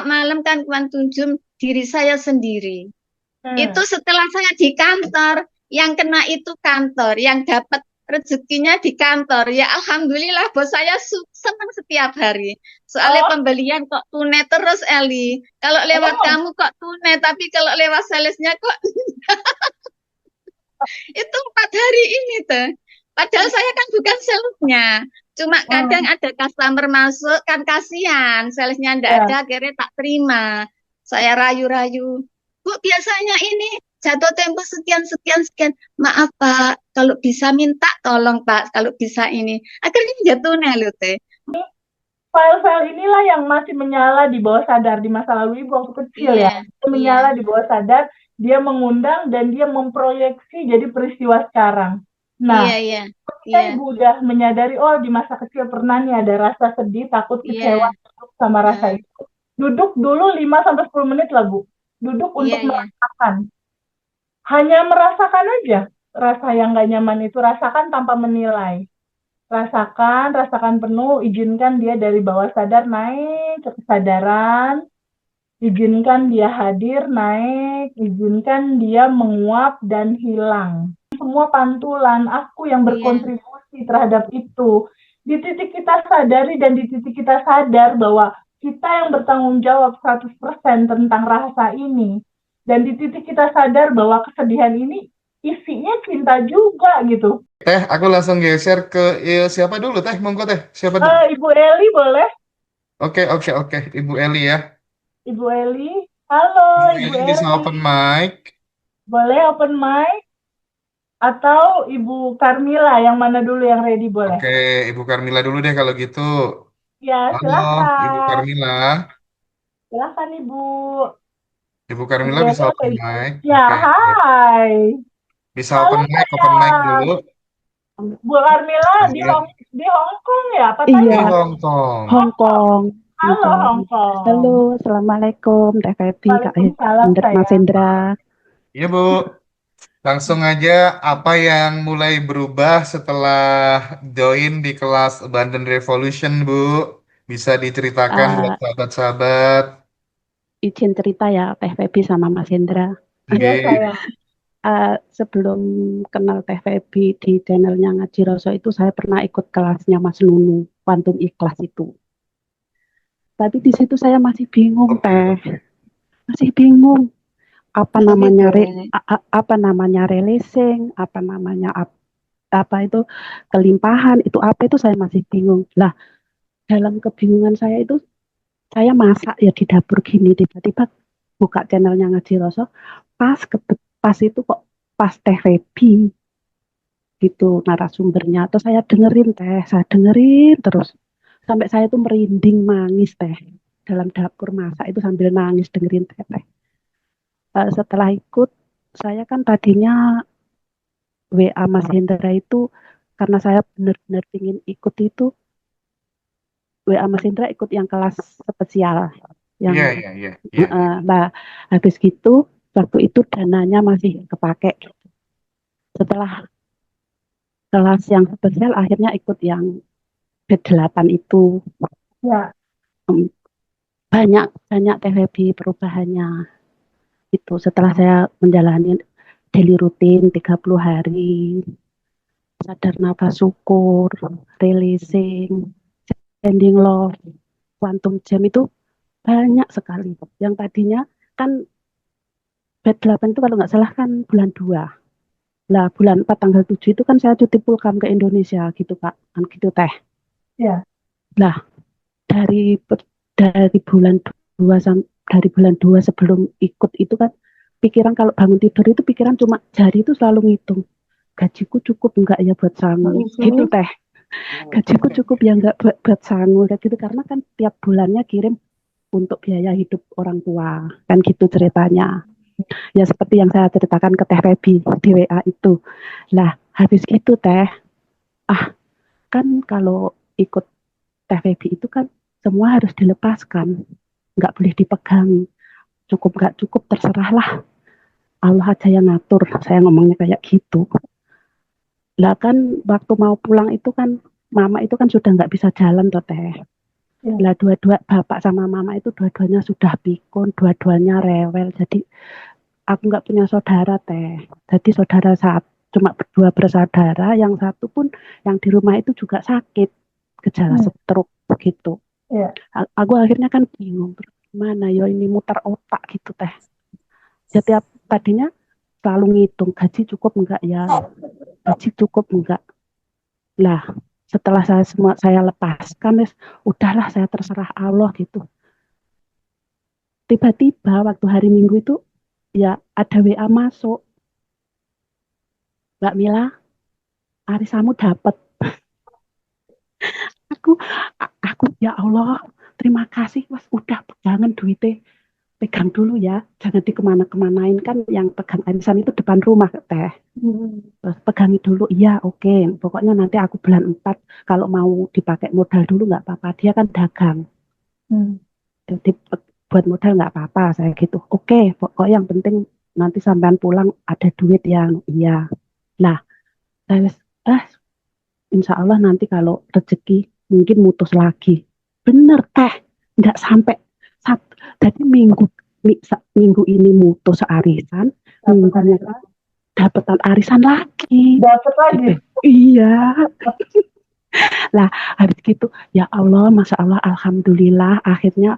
malam kan konsumsi diri saya sendiri. Itu Hmm. setelah saya di kantor, yang kena itu kantor, yang dapat rezekinya di kantor. Ya alhamdulillah bos saya senang setiap hari. Soalnya Oh, pembelian kok tunai terus Eli. Kalau lewat oh, kamu kok tunai, tapi kalau lewat salesnya kok itu 4 hari ini tuh. Padahal saya kan bukan salesnya. Cuma kadang hmm, ada customer masuk, kan kasihan. Salesnya ndak ya. ada, akhirnya tak terima. Saya rayu-rayu. Bu, biasanya ini jatuh tempo sekian, sekian, sekian. Maaf Pak, kalau bisa minta tolong Pak, kalau bisa ini. Akhirnya jatuhnya loh teh. File-file inilah yang masih menyala di bawah sadar di masa lalu ibu waktu kecil ya. Iya, Itu iya, menyala di bawah sadar, dia mengundang dan dia memproyeksi jadi peristiwa sekarang. Nah, iya, iya, ketika iya, ibu udah menyadari, oh di masa kecil pernah nih ada rasa sedih, takut, kecewa iya, sama rasa heeh, itu. Duduk dulu 5 sampai 10 menit lah Bu. Duduk iya, untuk iya, merasakan. Hanya merasakan aja rasa yang gak nyaman itu, rasakan tanpa menilai. Rasakan, rasakan penuh, izinkan dia dari bawah sadar naik ke kesadaran, izinkan dia hadir, naik, izinkan dia menguap dan hilang. Semua pantulan aku yang iya, berkontribusi terhadap itu. Di titik kita sadari dan di titik kita sadar bahwa kita yang bertanggung jawab 100% tentang rasa ini. Dan di titik kita sadar bahwa kesedihan ini isinya cinta juga gitu. Teh, aku langsung geser ke siapa dulu teh? Monggo teh, siapa dulu? Ibu Eli boleh? Oke, oke, oke. Ibu Eli ya. Ibu Eli. Halo, Ibu Ibu Eli bisa Eli. open mic. Boleh open mic? Atau Ibu Carmila, yang mana dulu yang ready boleh? Oke, Ibu Karmila dulu deh kalau gitu. Ya, Halo, Ibu silahkan. Karmila. Silahkan Ibu. Ibu Ibu Karmila Eli bisa atau open Ibu? mic. Ya, Oke. hai. Bisa Halo open mic sayang. dulu. Bu Carmila di Karmila di Hong Kong ya? Apa di Taiwan? Iya, Hong Kong. Hong Hong Kong. Kong, Hong Halo Kong. Hong Halo, Kong. Assalamualaikum, Teh Febi, Kak Waalaikumsalam Hendra, Mas sayang. Hendra. Iya, Bu. Langsung aja, apa yang mulai berubah setelah join di kelas Abundant Revolution, Bu? Bisa diceritakan buat Eh, sahabat-sahabat. izin cerita ya, Teh Febi sama Mas Hendra. Iya Oke. sayang. Sebelum kenal Teh Febi di channelnya Ngaji Roso itu, saya pernah ikut kelasnya Mas Nunu, Kuantum Ikhlas itu. Tapi di situ saya masih bingung, Oke. Teh. Masih bingung. Apa boleh, namanya boleh. apa namanya releasing, apa namanya apa itu kelimpahan, itu apa itu saya masih bingung. Lah, dalam kebingungan saya itu saya masak ya di dapur gini tiba-tiba buka channelnya Ngaji Roso pas itu kok pas Teh Febi gitu narasumbernya atau saya dengerin terus sampai saya tuh merinding nangis Teh dalam dapur masak itu sambil nangis dengerin Teh. Setelah ikut saya kan tadinya WA Mas Hendra itu karena saya benar-benar ingin ikut itu WA Mas Hendra ikut yang kelas spesial yang Iya, iya, iya, iya, iya. nah habis gitu waktu itu dananya masih kepake. Setelah kelas yang spesial akhirnya ikut yang B8 itu. Ya, Em, banyak banyak TVB perubahannya itu setelah saya menjalani daily rutin 30 hari sadar nafas syukur releasing ending love quantum jam itu banyak sekali yang tadinya kan B8 itu kalau nggak salah kan bulan 2. Lah bulan 4 tanggal 7 itu kan saya cuti pulkam ke Indonesia gitu Kak. Kan gitu Teh. ya. Lah dari dari bulan 2 dari bulan 2 sebelum ikut itu kan pikiran kalau bangun tidur itu pikiran cuma jari itu selalu ngitung. Gajiku cukup enggak ya buat sangu gitu Teh. Gajiku Oke. cukup ya enggak buat sangu kayak gitu karena kan tiap bulannya kirim untuk biaya hidup orang tua kan gitu ceritanya. Ya seperti yang saya ceritakan ke Teh Febi di WA itu. Lah habis itu Teh, ah kan kalau ikut Teh Febi itu kan semua harus dilepaskan, nggak boleh dipegang, cukup nggak cukup terserahlah, Allah aja yang ngatur, saya ngomongnya kayak gitu. Lah kan waktu mau pulang itu kan, mama itu kan sudah nggak bisa jalan toh Teh. Ya. Lah dua-dua bapak sama mama itu dua-duanya sudah pikun, dua-duanya rewel. Jadi aku nggak punya saudara teh. Jadi saudara saat cuma berdua bersaudara, yang satu pun yang di rumah itu juga sakit, gejala Hmm. stroke begitu. Ya. Aku akhirnya kan bingung, mana ya ini muter otak gitu teh. Jadi tadinya selalu ngitung gaji cukup enggak ya, gaji cukup enggak. Lah setelah saya lepaskan, udahlah saya terserah Allah gitu. Tiba-tiba waktu hari Minggu itu ya ada WA masuk, Mbak Mila, arisamu dapat. Aku aku ya Allah, terima kasih, Mas, udah pegangan duitnya, pegang dulu ya, jangan dikemana-kemanain, kan yang pegang arisan itu depan rumah teh. Terus pegangi dulu, iya oke, pokoknya nanti aku bulan 4 kalau mau dipakai modal dulu nggak apa-apa, dia kan dagang, jadi buat modal nggak apa-apa, saya gitu. Oke, pokoknya yang penting nanti sampean pulang ada duit yang iya. Lah, saya insya Allah nanti kalau rezeki mungkin mutus lagi. Bener teh, nggak sampai jadi minggu ini mutus arisan, minggunya dapetan arisan lagi. Dapat lagi. Gitu. Iya. Lah habis gitu, ya Allah, masya Allah, alhamdulillah, akhirnya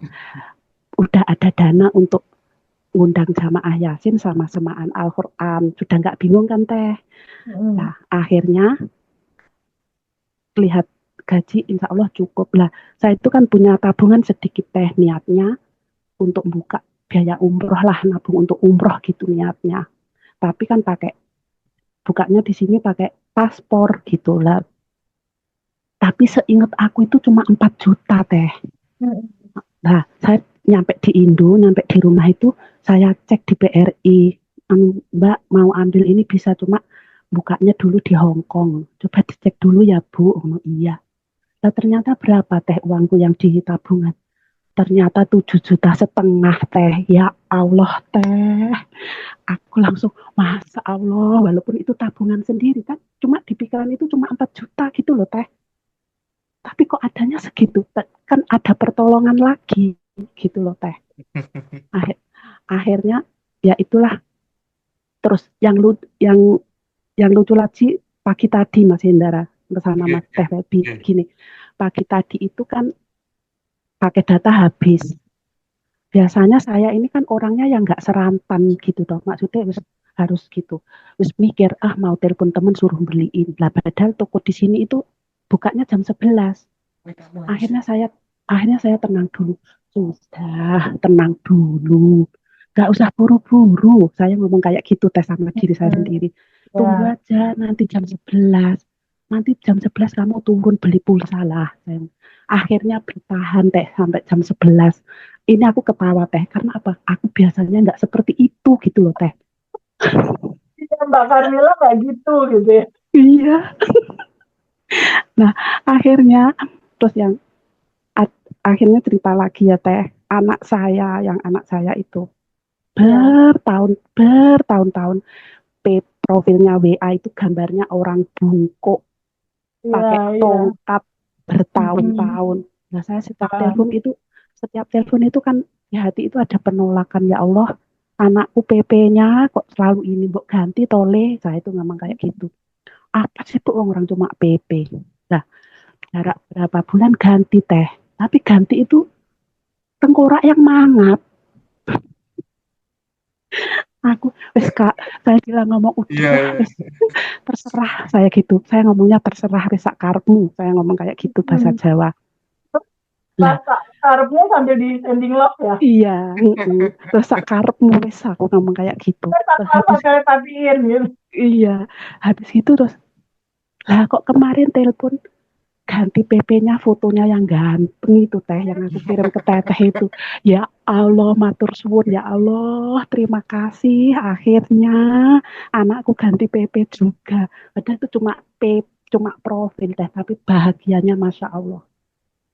udah ada dana untuk ngundang jamaah Yasin sama semaan Al-Quran. Sudah nggak bingung kan teh? Nah akhirnya lihat gaji insya Allah cukup lah. Saya itu kan punya tabungan sedikit teh, niatnya untuk buka biaya umroh lah, nabung untuk umroh gitu niatnya. Tapi kan pakai bukanya di sini pakai paspor gitu lah. Tapi seingat aku itu cuma 4 juta teh. Nah, saya nyampe di Indo, nyampe di rumah itu saya cek di BRI, Mbak mau ambil ini bisa, cuma bukanya dulu di Hong Kong. Coba dicek dulu ya Bu. Oh, iya. Nah, ternyata berapa teh uangku yang di tabungan? Ternyata 7,5 juta teh. Ya Allah teh. Aku langsung, masa Allah, walaupun itu tabungan sendiri kan, cuma di pikiran itu cuma 4 juta gitu loh teh. Tapi kok adanya segitu, kan ada pertolongan lagi gitu loh teh. Akhirnya ya itulah. Terus yang lucu lagi pagi tadi Mas Hendra bersama Mas Teh Febi gini. Pagi tadi itu kan pakai data habis. Biasanya saya ini kan orangnya yang nggak serampan gitu toh. Maksudnya harus gitu. Terus mikir, mau telepon temen suruh beliin. Lah padahal toko di sini itu bukanya jam 11. Akhirnya saya tenang dulu. Sudah, tenang dulu. Gak usah buru-buru. Saya ngomong kayak gitu teh sama diri saya sendiri. Tunggu aja nanti jam 11. Nanti jam 11 kamu turun beli pulsa lah. Akhirnya bertahan teh sampai jam 11. Ini aku ketawa teh karena apa? Aku biasanya nggak seperti itu gitu loh teh. Mbak Carmila nggak gitu ya. Iya. Nah akhirnya terus akhirnya cerita lagi ya teh, anak saya itu bertahun-tahun profilnya WA itu gambarnya orang bungkuk pakai tongkat bertahun-tahun. Nah saya setiap telepon itu kan di hati itu ada penolakan, ya Allah, anakku PP-nya kok selalu ini, Mbok ganti tole. Saya itu ngomong kayak gitu. Apa sih Bu, orang cuma PP. Nah jarak berapa bulan ganti teh, tapi ganti itu tengkorak yang mangap. Aku Kak, saya bilang ngomong udah terserah saya gitu. Saya ngomongnya terserah resak karepmu. Saya ngomong kayak gitu bahasa Jawa. Lah karepmu sambil di sending love ya? Iya, resak karepmu wes, aku ngomong kayak gitu. Gitu. Iya, habis itu terus lah kok kemarin telepon ganti PP-nya fotonya yang ganteng itu teh, yang aku kirim ke teteh itu. Ya Allah, matur suwun, ya Allah, terima kasih, akhirnya anakku ganti PP juga. Padahal itu cuma profil teh, tapi bahagianya Masya Allah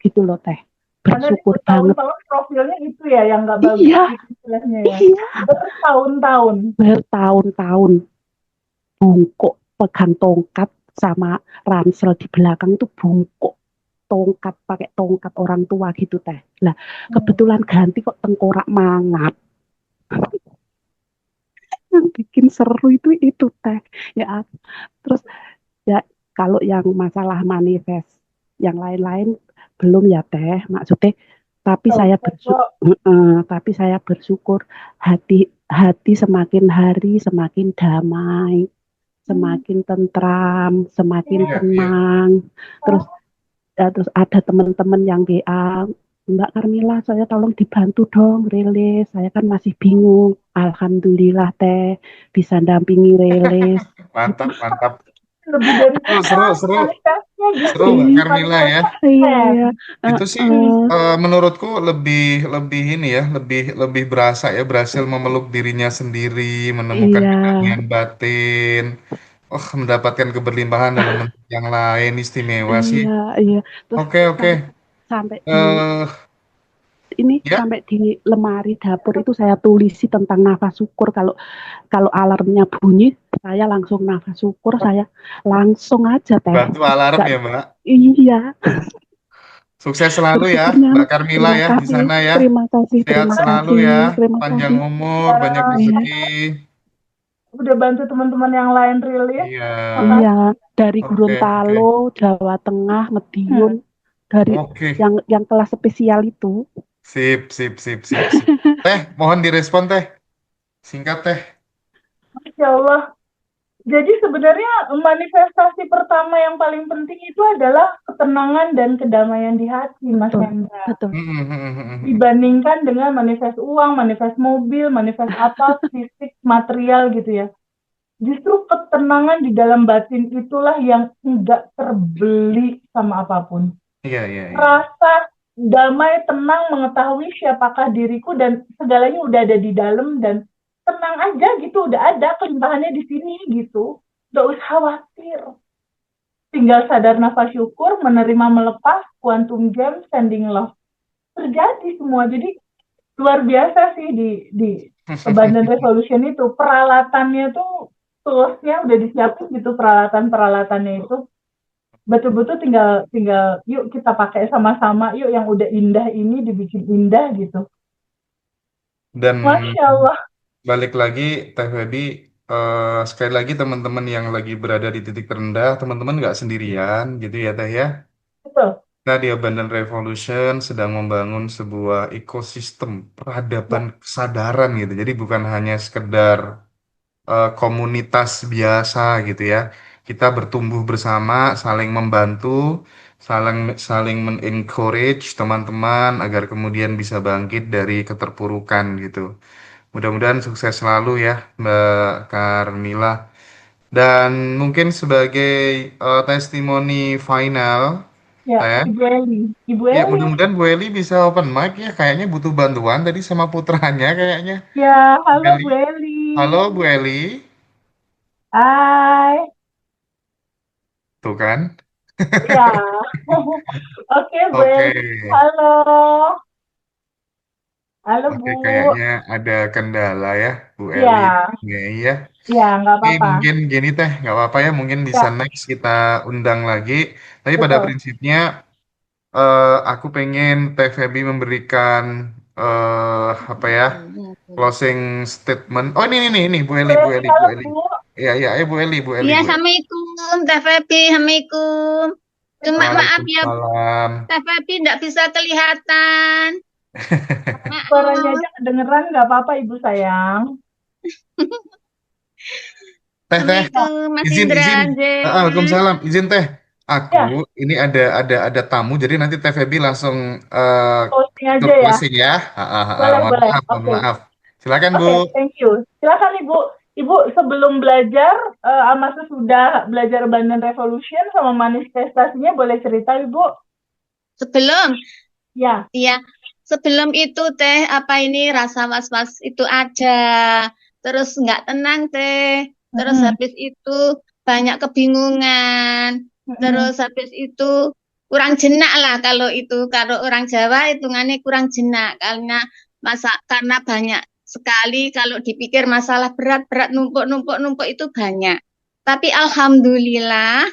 gitu loh teh, bersyukur banget. Profilnya itu ya yang nggak bagus. Iya, iya. Bertahun-tahun bungkuk pegang tongkat sama ransel di belakang itu bungkuk. pakai tongkat orang tua gitu teh. Lah Hmm. kebetulan ganti kok tengkorak mangap. Yang bikin seru itu teh. Ya terus ya kalau yang masalah manifest yang lain-lain belum ya teh maksudnya Oke, kok. tapi saya bersyukur hati semakin hari semakin damai, semakin tentram, semakin Iya, iya. tenang. Terus terus ada teman-teman yang WA, Mbak Karmila, saya tolong dibantu dong rilis. Saya kan masih bingung. Alhamdulillah teh bisa dampingi rilis. Gitu. Mantap, mantap. Lebih dari Seru, seru, kita seru. manifestnya gitu. Seru, Mbak Iya, Carmila ya. Manifestnya iya, keren. iya. Itu sih menurutku lebih lebih ini ya, lebih lebih berasa ya, berhasil memeluk dirinya sendiri, menemukan Iya, kedamaian batin. Oh, mendapatkan keberlimpahan dalam bentuk yang lain, istimewa sih. iya, iya. Terus Oke, oke. sampai sampai di Eh, ya, sampai di lemari dapur itu saya tulisi tentang nafas syukur. Kalau kalau alarmnya bunyi, saya langsung nafas syukur, saya langsung aja teh. bantu alarm Gak, ya, Mbak. iya, Sukses selalu ya, bersyukurnya. Mbak Carmila Terima ya di kasih, sana ya. terima kasih, Sehat terima selalu kasih, ya, terima panjang kasih. umur, banyak Ya, Iya, rezeki. udah bantu teman-teman yang lain rilis. Iya. iya. Makasih. Dari Oke, oke. Gorontalo, Jawa Tengah, Mediun, Hmm. dari Oke. yang kelas spesial itu. Sip, sip, sip, sip, sip. Teh, mohon direspon teh. Singkat teh. Masya Allah. Jadi sebenarnya manifestasi pertama yang paling penting itu adalah ketenangan dan kedamaian di hati, Mas Betul, Hendra. betul. Dibandingkan dengan manifest uang, manifest mobil, manifest apa, fisik, material gitu ya. Justru ketenangan di dalam batin itulah yang tidak terbeli sama apapun. Iya, iya, iya. Rasa damai, tenang, mengetahui siapakah diriku dan segalanya udah ada di dalam dan tenang aja gitu, udah ada kelimpahannya di sini gitu. Gak usah khawatir. Tinggal sadar nafas syukur, menerima melepas, quantum jam, sending love. Terjadi semua. Jadi luar biasa sih di Abundant Revolution itu. Peralatannya tuh toolsnya udah disiapin gitu, peralatan-peralatannya itu. Betul-betul tinggal yuk kita pakai sama-sama, yuk yang udah indah ini dibikin indah gitu. Dan Masya Allah. balik lagi, Teh Feby, sekali lagi teman-teman yang lagi berada di titik terendah, teman-teman nggak sendirian gitu ya Teh ya. Betul. Nah, di Abundant Revolution sedang membangun sebuah ekosistem peradaban Ya. kesadaran gitu. Jadi bukan hanya sekedar komunitas biasa gitu ya. Kita bertumbuh bersama, saling membantu, saling saling men-encourage teman-teman agar kemudian bisa bangkit dari keterpurukan gitu. Mudah-mudahan sukses selalu ya, Mbak Carmila. Dan mungkin sebagai testimoni final, Ya, Teh, Ibu Eli. Ibu ya Eli. mudah-mudahan Bu Eli bisa open mic ya. Kayaknya butuh bantuan tadi sama putranya kayaknya. Ya, Bu halo Eli. Bu Eli. Halo Bu Eli. Hai. Tuh kan. Ya. Oke, Bu Oke. Eli. Halo. Halo, Oke, Bu. kayaknya ada kendala ya, Bu Eli. Ya, Ya, iya. ya, nggak Oke, apa-apa. mungkin gini teh, nggak apa-apa ya. Mungkin bisa Ya, next kita undang lagi. Tapi pada betul. prinsipnya, aku pengen Teh Feby memberikan apa ya, closing statement. Oh ini, Bu Bu Eli, Bu Eli, Eli, Bu halo, Eli. Bu. Iya, iya, Bu Eli, Bu Eli, Iya, Bu Eli. Assalamualaikum, Teh Febi, Assalamualaikum. Cuma maaf ya, Waalaikumsalam. Teh Febi tidak bisa kelihatan. Suaranya Maaf. aja kedengeran, nggak apa-apa, Ibu sayang. Teh, teh, Assalamualaikum, Mas izin, Indra. izin. Zee. Waalaikumsalam, izin teh. Aku Ya, ini ada tamu, jadi nanti Teh Feby langsung eh posting aja tur ya. closing ya. Boleh, Mohon boleh. maaf, mohon Oke. maaf. Silakan Bu. Oke, thank you. Silakan Ibu. Ibu sebelum belajar, masa sudah belajar Abundant Revolution sama manifestasinya boleh cerita Ibu? Sebelum, Ya, ya, sebelum itu Teh, apa ini rasa was-was itu ada. Terus nggak tenang Teh. Terus Mm-mm. habis itu banyak kebingungan. Mm-mm. Terus habis itu kurang jenak lah kalau orang Jawa hitungannya kurang jenak karena banyak sekali kalau dipikir masalah berat-berat numpuk-numpuk itu banyak. Tapi alhamdulillah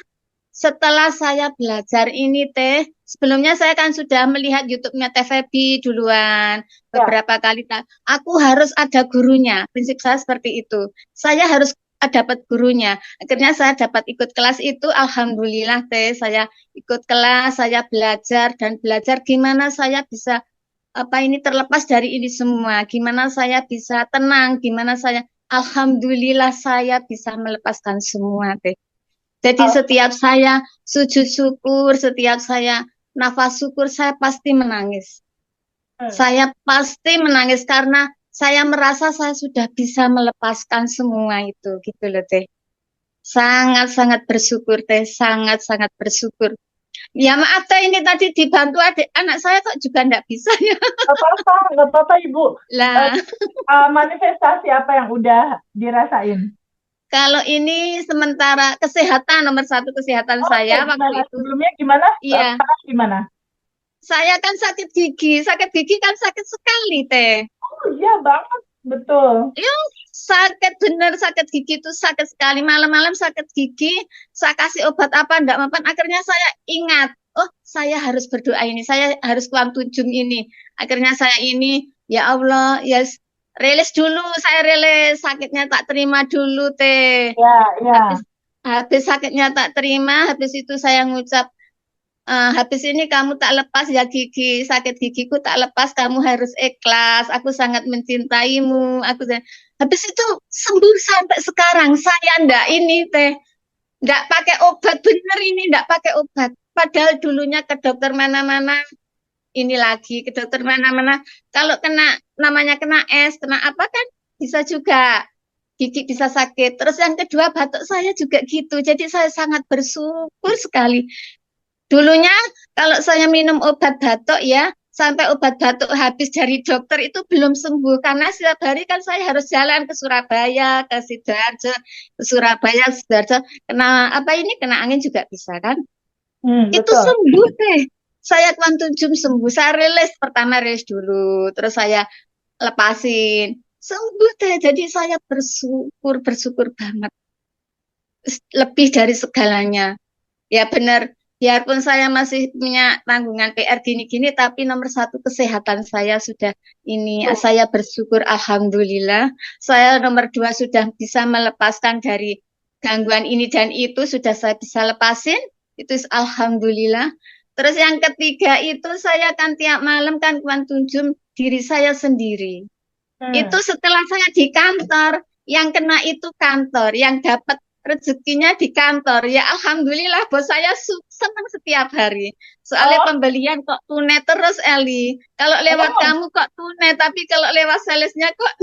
setelah saya belajar ini teh, sebelumnya saya kan sudah melihat YouTube-nya Teh Febi duluan Ya. beberapa kali. Aku harus ada gurunya. Prinsip saya seperti itu. Saya harus dapat gurunya. Akhirnya saya dapat ikut kelas itu. Alhamdulillah teh, saya ikut kelas, saya belajar dan belajar gimana saya bisa terlepas dari ini semua. Gimana saya bisa tenang, gimana saya alhamdulillah saya bisa melepaskan semua teh. Jadi setiap saya sujud syukur, setiap saya nafas syukur, saya pasti menangis. Saya pasti menangis karena saya merasa saya sudah bisa melepaskan semua itu, gitu loh teh. Sangat-sangat bersyukur teh, sangat-sangat bersyukur. Ya maaf teh, ini tadi dibantu anak saya kok juga enggak bisa ya. Nggak apa-apa Ibu. Lah, Manifestasi apa yang udah dirasain? kalau ini sementara kesehatan, nomor satu kesehatan saya waktu Gimana? itu. Sebelumnya gimana? Iya, Sekarang gimana? saya kan sakit gigi kan sakit sekali teh. Oh iya banget, betul. Ya, sakit bener, sakit gigi itu sakit sekali. Malam-malam sakit gigi, saya kasih obat apa, enggak mapan. Akhirnya saya ingat, oh saya harus berdoa ini, saya harus kuantum ini. Akhirnya saya ini, ya Allah, ya rilis dulu, saya rilis, sakitnya tak terima dulu, teh. Ya, ya. Habis sakitnya tak terima, habis itu saya ngucap, habis ini kamu tak lepas ya gigi, sakit gigiku tak lepas, kamu harus ikhlas, aku sangat mencintaimu, habis itu sembuh sampai sekarang. Saya ndak ini teh, ndak pakai obat, bener ini ndak pakai obat. Padahal dulunya ke dokter mana-mana, ini lagi ke dokter mana-mana. Kalau namanya kena es, kena apa kan bisa juga gigi bisa sakit. Terus yang kedua batuk saya juga gitu. Jadi saya sangat bersyukur sekali. Dulunya kalau saya minum obat batuk ya, sampai obat batuk habis dari dokter itu belum sembuh. Karena setiap hari kan saya harus jalan ke Surabaya, ke Sidoarjo, ke Surabaya, Sidoarjo. Kena angin juga bisa kan? Itu Betul. sembuh deh. Saya kuantum sembuh. Saya rilis dulu. Terus saya lepasin. Sembuh deh. Jadi saya bersyukur banget. Lebih dari segalanya. Ya benar, biarpun saya masih punya tanggungan PR gini-gini, tapi nomor satu kesehatan saya sudah ini. Saya bersyukur, alhamdulillah. Saya nomor dua sudah bisa melepaskan dari gangguan ini dan itu, sudah saya bisa lepasin. Itu alhamdulillah. Terus yang ketiga itu saya kan tiap malam kan kuantum diri saya sendiri. Itu setelah saya di kantor, yang kena itu kantor, yang dapat rezekinya di kantor. Ya alhamdulillah, bos saya senang setiap hari. Soalnya pembelian kok tunai terus, Eli. Kalau lewat kamu kok tunai, tapi kalau lewat salesnya kok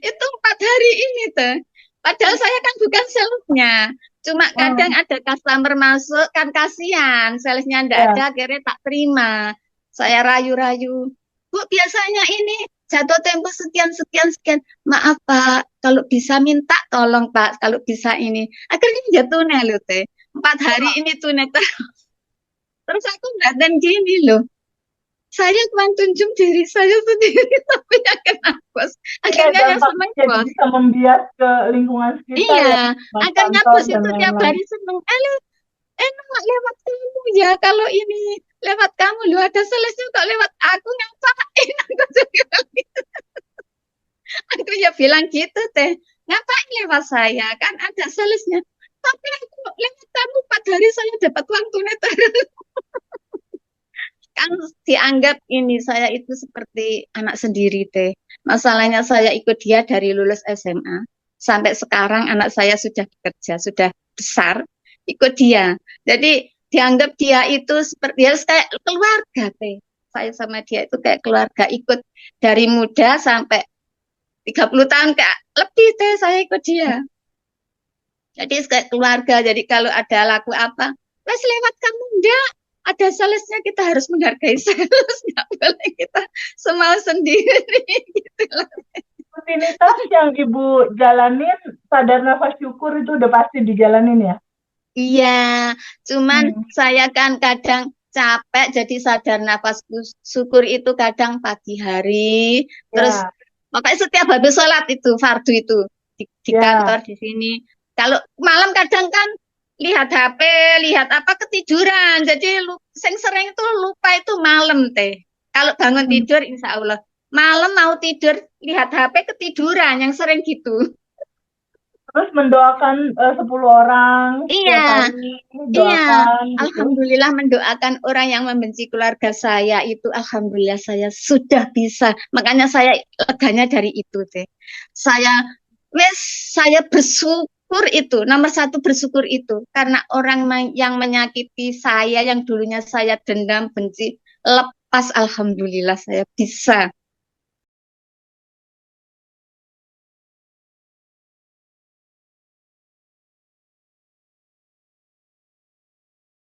itu 4 hari ini tuh. Padahal saya kan bukan salesnya. Cuma kadang ada customer masuk, kan kasihan. Salesnya enggak ada, akhirnya tak terima. Saya rayu-rayu. Bu, biasanya ini jatuh tempo sekian. Maaf Pak, kalau bisa minta tolong Pak, kalau bisa ini. Akhirnya jatuh tunai loh teh. 4 hari ini tunai terus aku dan gini loh. Saya kuantum diri saya sendiri, tapi yang kena bos. Akhirnya yang seneng bos. Bisa membias ke lingkungan sekitar. Iya, akhirnya bos itu tiap hari seneng. Enak lewat kamu ya, kalau ini lewat kamu lu ada salesnya kok lewat aku ngapain? Aku ya bilang gitu teh, ngapain lewat saya, kan ada salesnya. Tapi aku lewat kamu 4 hari saya dapat uang tunai terus. Kan dianggap ini saya itu seperti anak sendiri teh. Masalahnya saya ikut dia dari lulus SMA sampai sekarang, anak saya sudah bekerja, sudah besar, ikut dia. Jadi dianggap dia itu seperti dia kayak keluarga teh. Saya sama dia itu kayak keluarga, ikut dari muda sampai 30 tahun lebih teh saya ikut dia. Jadi kayak keluarga. Jadi kalau ada laku apa, wes lewat kamu enggak. Ada salesnya, kita harus menghargai sales, nggak boleh kita semau sendiri. Gitu lah. Rutinitas yang Ibu jalanin, sadar nafas syukur itu udah pasti dijalanin ya? Iya, cuman saya kan kadang capek, jadi sadar nafas syukur itu kadang pagi hari, terus makanya setiap habis sholat itu fardu itu di kantor di sini. Kalau malam kadang kan lihat HP, lihat apa ketiduran. Jadi sing sering itu lupa itu malam teh. Kalau bangun tidur insya Allah. Malam mau tidur lihat HP ketiduran yang sering gitu. Terus mendoakan 10 orang Iya, setiap hari, iya. doakan gitu. Alhamdulillah mendoakan orang yang membenci keluarga saya itu alhamdulillah saya sudah bisa. Makanya saya leganya dari itu teh. Saya saya bersyukur itu, nomor satu bersyukur itu karena orang yang menyakiti saya yang dulunya saya dendam benci lepas alhamdulillah saya bisa